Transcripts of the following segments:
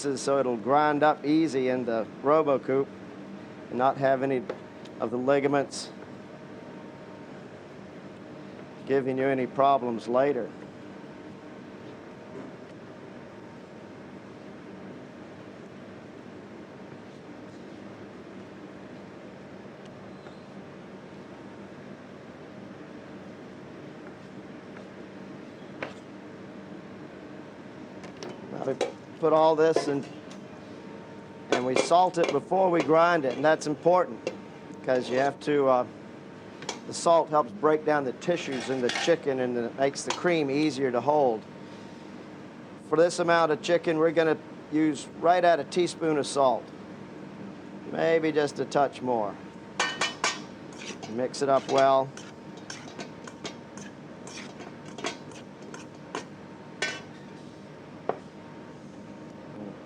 pieces so it'll grind up easy in the RoboCoupe and not have any of the ligaments giving you any problems later. Now we put all this in, and we salt it before we grind it, and that's important because you have to, the salt helps break down the tissues in the chicken and it makes the cream easier to hold. For this amount of chicken, we're going to use right at a teaspoon of salt, maybe just a touch more. Mix it up well.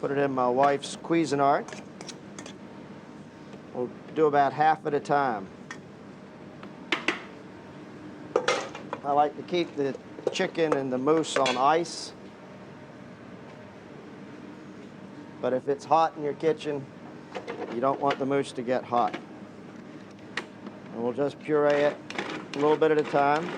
Put it in my wife's Cuisinart. We'll do about half at a time. I like to keep the chicken and the mousse on ice. But if it's hot in your kitchen, you don't want the mousse to get hot. And we'll just puree it a little bit at a time.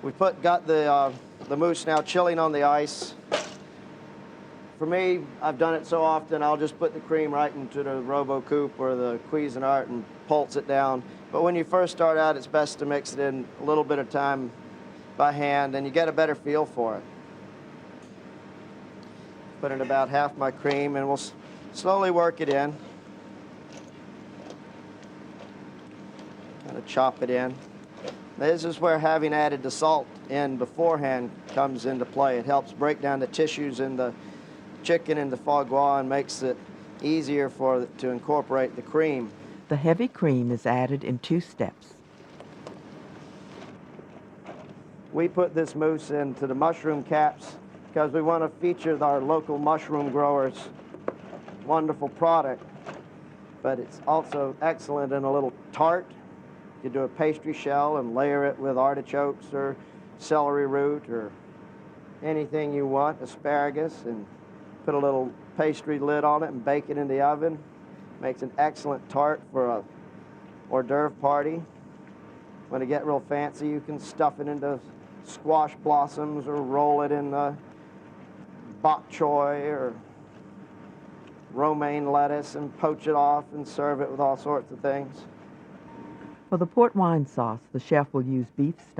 We've got the mousse now chilling on the ice. For me, I've done it so often, I'll just put the cream right into the RoboCoupe or the Cuisinart and pulse it down. But when you first start out, it's best to mix it in a little bit of time by hand, and you get a better feel for it. Put in about half my cream, and we'll slowly work it in. Kind of chop it in. This is where having added the salt in beforehand comes into play. It helps break down the tissues in the chicken and the foie gras and makes it easier to incorporate the cream. The heavy cream is added in 2 steps. We put this mousse into the mushroom caps because we want to feature our local mushroom growers' wonderful product, but it's also excellent in a little tart. You do a pastry shell and layer it with artichokes or celery root or anything you want, asparagus, and put a little pastry lid on it and bake it in the oven. Makes an excellent tart for a hors d'oeuvre party. When you get real fancy, you can stuff it into squash blossoms or roll it in bok choy or romaine lettuce and poach it off and serve it with all sorts of things. For the port wine sauce, the chef will use beef stock.